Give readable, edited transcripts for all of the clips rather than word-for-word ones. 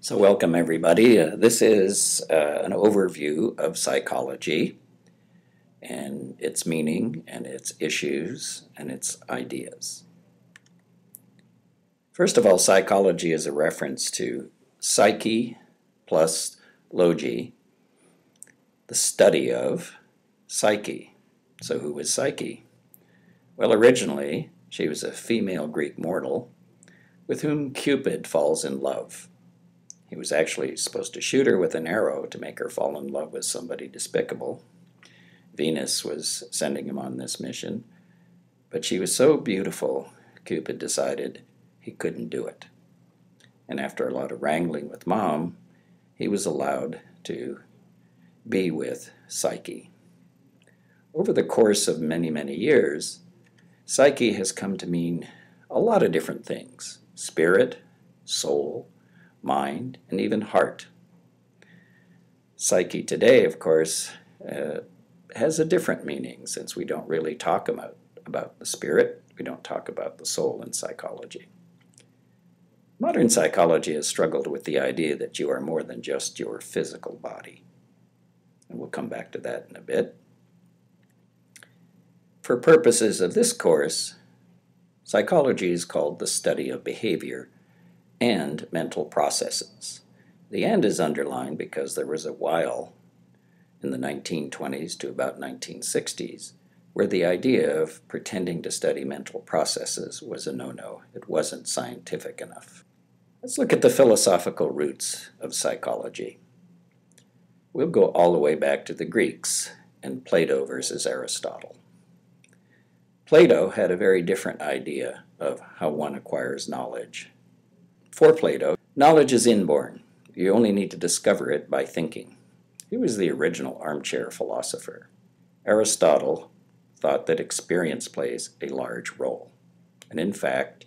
So welcome everybody. This is an overview of psychology and its meaning and its issues and its ideas. First of all, psychology is a reference to psyche plus logi, the study of psyche. So who was Psyche? Well, originally she was a female Greek mortal with whom Cupid falls in love. He was actually supposed to shoot her with an arrow to make her fall in love with somebody despicable. Venus was sending him on this mission, but she was so beautiful, Cupid decided he couldn't do it. And after a lot of wrangling with Mom, he was allowed to be with Psyche. Over the course of many, many years, Psyche has come to mean a lot of different things: spirit, soul, mind, and even heart. Psyche today, of course, has a different meaning, since we don't really talk about the spirit. We don't talk about the soul in psychology. Modern psychology has struggled with the idea that you are more than just your physical body. And we'll come back to that in a bit. For purposes of this course, psychology is called the study of behavior and mental processes. The "and" is underlined because there was a while in the 1920s to about 1960s where the idea of pretending to study mental processes was a no-no. It wasn't scientific enough. Let's look at the philosophical roots of psychology. We'll go all the way back to the Greeks and Plato versus Aristotle. Plato had a very different idea of how one acquires knowledge. For Plato, knowledge is inborn. You only need to discover it by thinking. He was the original armchair philosopher. Aristotle thought that experience plays a large role. And in fact,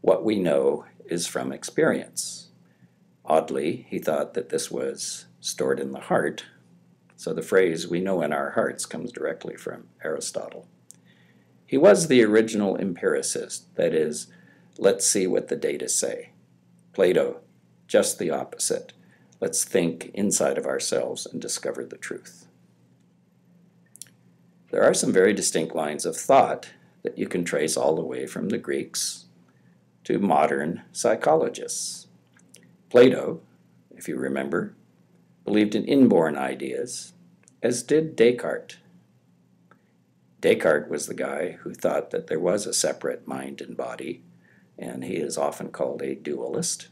what we know is from experience. Oddly, he thought that this was stored in the heart, so the phrase "we know in our hearts" comes directly from Aristotle. He was the original empiricist, that is, let's see what the data say. Plato, just the opposite. Let's think inside of ourselves and discover the truth. There are some very distinct lines of thought that you can trace all the way from the Greeks to modern psychologists. Plato, if you remember, believed in inborn ideas, as did Descartes. Descartes was the guy who thought that there was a separate mind and body, and he is often called a dualist.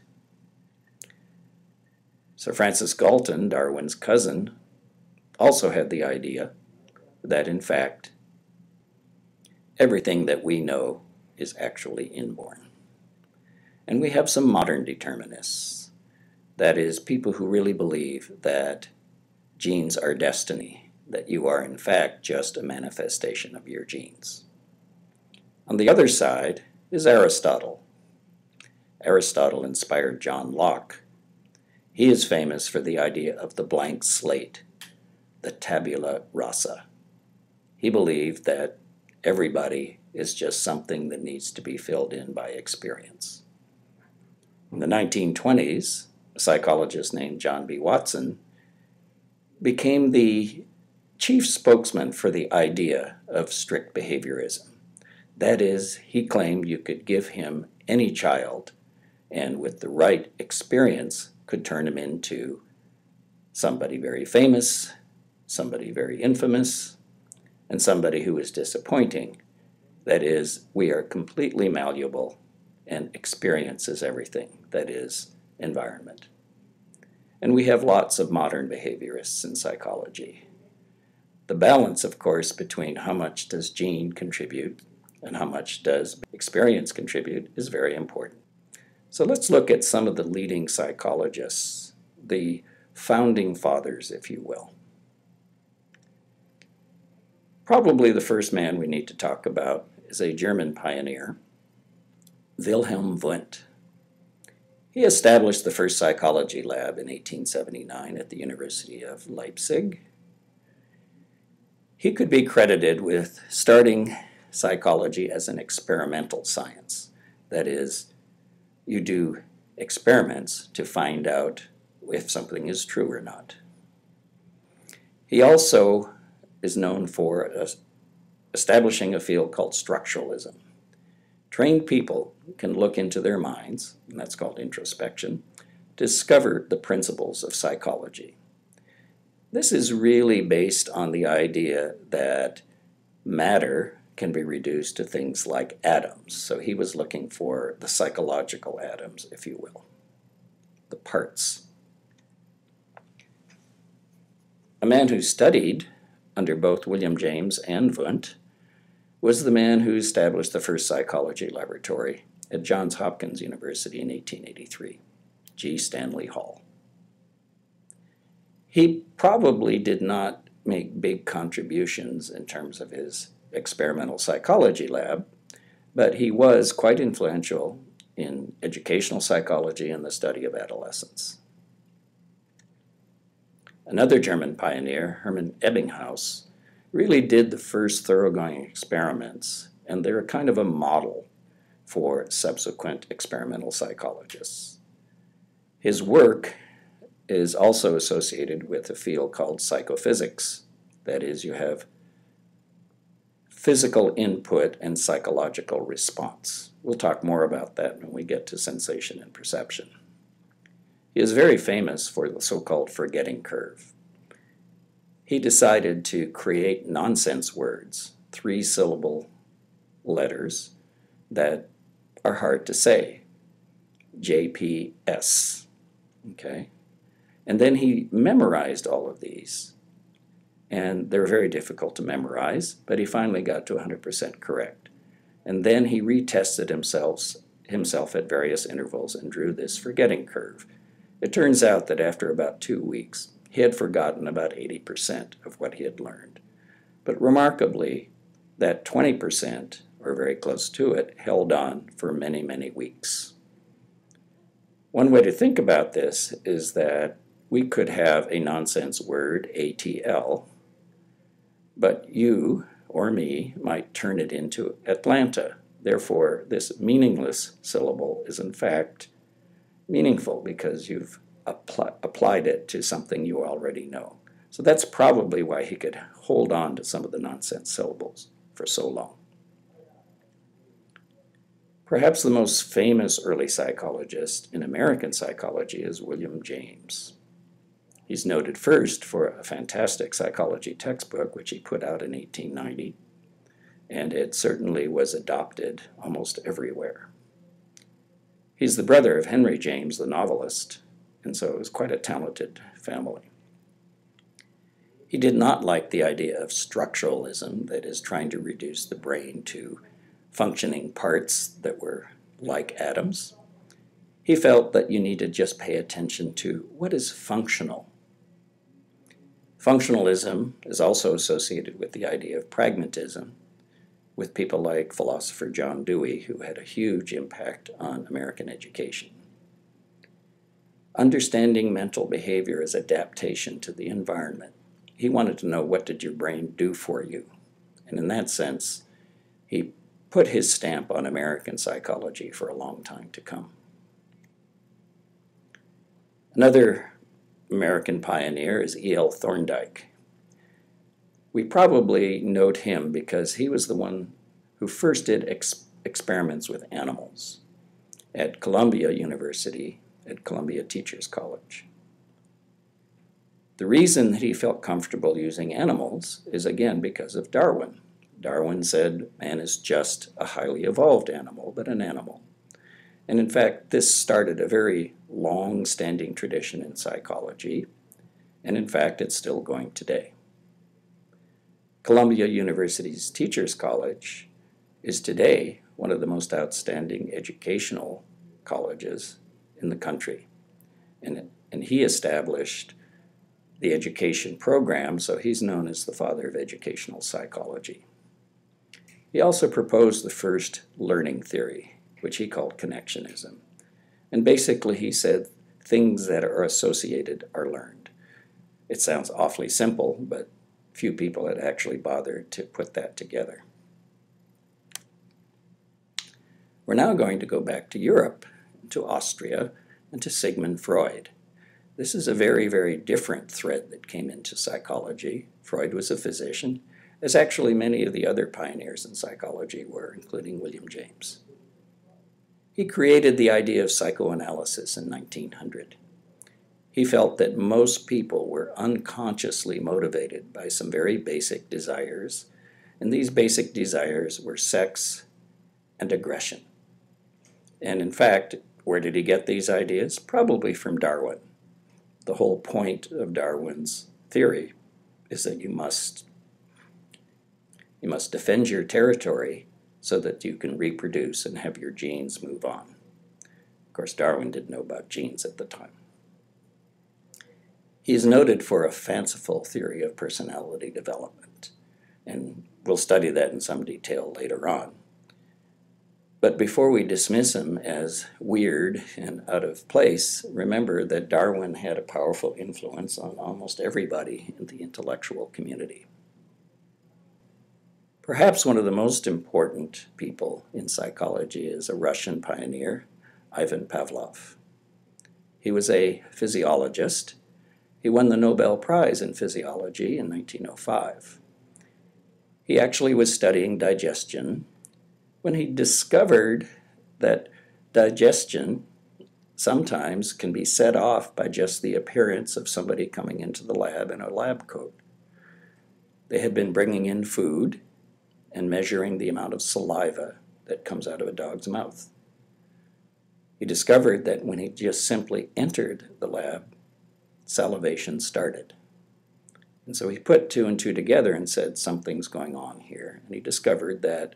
Sir Francis Galton, Darwin's cousin, also had the idea that, in fact, everything that we know is actually inborn. And we have some modern determinists, that is, people who really believe that genes are destiny, that you are, in fact, just a manifestation of your genes. On the other side is Aristotle. Aristotle inspired John Locke. He is famous for the idea of the blank slate, the tabula rasa. He believed that everybody is just something that needs to be filled in by experience. In the 1920s, a psychologist named John B. Watson became the chief spokesman for the idea of strict behaviorism. That is, he claimed you could give him any child, and with the right experience could turn him into somebody very famous, somebody very infamous, and somebody who is disappointing. That is, we are completely malleable, and experience is everything. That is, environment. And we have lots of modern behaviorists in psychology. The balance, of course, between how much does gene contribute and how much does experience contribute is very important. So let's look at some of the leading psychologists, the founding fathers, if you will. Probably the first man we need to talk about is a German pioneer, Wilhelm Wundt. He established the first psychology lab in 1879 at the University of Leipzig. He could be credited with starting psychology as an experimental science. That is, you do experiments to find out if something is true or not. He also is known for establishing a field called structuralism. Trained people can look into their minds, and that's called introspection, discover the principles of psychology. This is really based on the idea that matter can be reduced to things like atoms. So he was looking for the psychological atoms, if you will, the parts. A man who studied under both William James and Wundt was the man who established the first psychology laboratory at Johns Hopkins University in 1883, G. Stanley Hall. He probably did not make big contributions in terms of his experimental psychology lab, but he was quite influential in educational psychology and the study of adolescence. Another German pioneer, Hermann Ebbinghaus, really did the first thoroughgoing experiments, and they're kind of a model for subsequent experimental psychologists. His work is also associated with a field called psychophysics. That is, you have physical input and psychological response. We'll talk more about that when we get to sensation and perception. He is very famous for the so-called forgetting curve. He decided to create nonsense words, 3-syllable letters that are hard to say, JPS, okay? And then he memorized all of these, and they're very difficult to memorize, but he finally got to 100% correct. And then he retested himself at various intervals and drew this forgetting curve. It turns out that after about 2 weeks, he had forgotten about 80% of what he had learned. But remarkably, that 20%, or very close to it, held on for many, many weeks. One way to think about this is that we could have a nonsense word, ATL, but you or me might turn it into Atlanta. Therefore, this meaningless syllable is in fact meaningful because you've applied it to something you already know. So that's probably why he could hold on to some of the nonsense syllables for so long. Perhaps the most famous early psychologist in American psychology is William James. He's noted first for a fantastic psychology textbook, which he put out in 1890, and it certainly was adopted almost everywhere. He's the brother of Henry James, the novelist, and so it was quite a talented family. He did not like the idea of structuralism, that is, trying to reduce the brain to functioning parts that were like atoms. He felt that you need to just pay attention to what is functional. Functionalism is also associated with the idea of pragmatism, with people like philosopher John Dewey, who had a huge impact on American education. Understanding mental behavior as adaptation to the environment. He wanted to know, what did your brain do for you? And in that sense, he put his stamp on American psychology for a long time to come. Another American pioneer is E.L. Thorndike. We probably note him because he was the one who first did experiments with animals at Columbia University, at Columbia Teachers College. The reason that he felt comfortable using animals is again because of Darwin. Darwin said man is just a highly evolved animal, but an animal. And in fact, this started a very long-standing tradition in psychology, and in fact, it's still going today. Columbia University's Teachers College is today one of the most outstanding educational colleges in the country. And he established the education program, so he's known as the father of educational psychology. He also proposed the first learning theory, which he called connectionism. And basically he said things that are associated are learned. It sounds awfully simple, but few people had actually bothered to put that together. We're now going to go back to Europe, to Austria, and to Sigmund Freud. This is a very, very different thread that came into psychology. Freud was a physician, as actually many of the other pioneers in psychology were, including William James. He created the idea of psychoanalysis in 1900. He felt that most people were unconsciously motivated by some very basic desires, and these basic desires were sex and aggression. And in fact, where did he get these ideas? Probably from Darwin. The whole point of Darwin's theory is that you must defend your territory so that you can reproduce and have your genes move on. Of course, Darwin didn't know about genes at the time. He is noted for a fanciful theory of personality development, and we'll study that in some detail later on. But before we dismiss him as weird and out of place, remember that Darwin had a powerful influence on almost everybody in the intellectual community. Perhaps one of the most important people in psychology is a Russian pioneer, Ivan Pavlov. He was a physiologist. He won the Nobel Prize in Physiology in 1905. He actually was studying digestion when he discovered that digestion sometimes can be set off by just the appearance of somebody coming into the lab in a lab coat. They had been bringing in food and measuring the amount of saliva that comes out of a dog's mouth. He discovered that when he just simply entered the lab, salivation started. And so he put two and two together and said, something's going on here. And he discovered that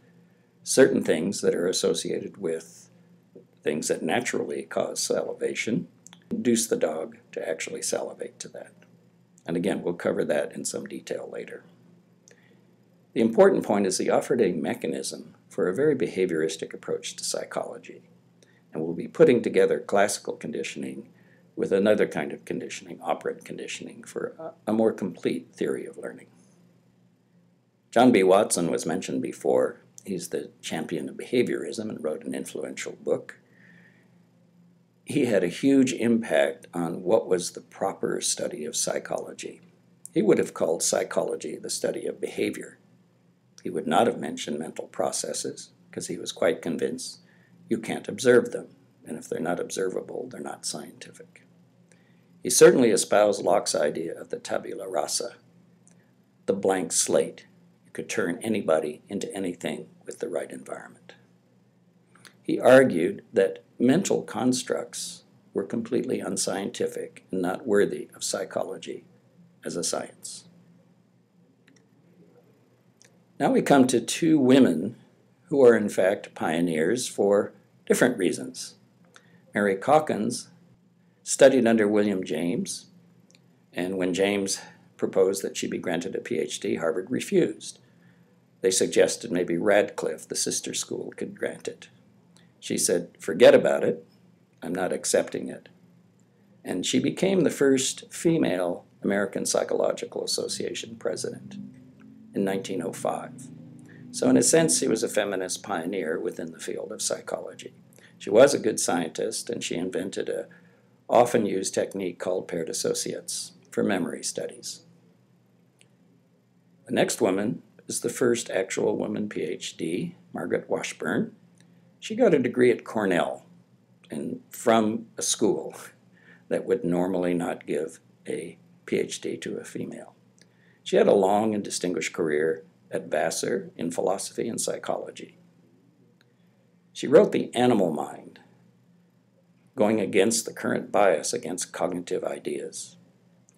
certain things that are associated with things that naturally cause salivation induce the dog to actually salivate to that. And again, we'll cover that in some detail later. The important point is he offered a mechanism for a very behavioristic approach to psychology. And we'll be putting together classical conditioning with another kind of conditioning, operant conditioning, for a more complete theory of learning. John B. Watson was mentioned before. He's the champion of behaviorism and wrote an influential book. He had a huge impact on what was the proper study of psychology. He would have called psychology the study of behavior. He would not have mentioned mental processes because he was quite convinced you can't observe them, and if they're not observable, they're not scientific. He certainly espoused Locke's idea of the tabula rasa, the blank slate. You could turn anybody into anything with the right environment. He argued that mental constructs were completely unscientific and not worthy of psychology as a science. Now we come to two women who are in fact pioneers for different reasons. Mary Calkins studied under William James, and when James proposed that she be granted a PhD, Harvard refused. They suggested maybe Radcliffe, the sister school, could grant it. She said, forget about it, I'm not accepting it. And she became the first female American Psychological Association president in 1905. So in a sense, she was a feminist pioneer within the field of psychology. She was a good scientist, and she invented a often used technique called paired associates for memory studies. The next woman is the first actual woman PhD, Margaret Washburn. She got a degree at Cornell and from a school that would normally not give a PhD to a female. She had a long and distinguished career at Vassar in philosophy and psychology. She wrote The Animal Mind, going against the current bias against cognitive ideas.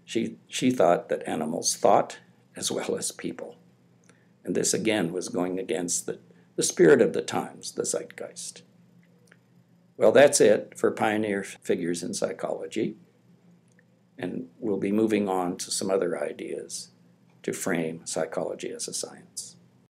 She thought that animals thought as well as people. And this again was going against the spirit of the times, the zeitgeist. Well, that's it for pioneer figures in psychology. And we'll be moving on to some other ideas to frame psychology as a science.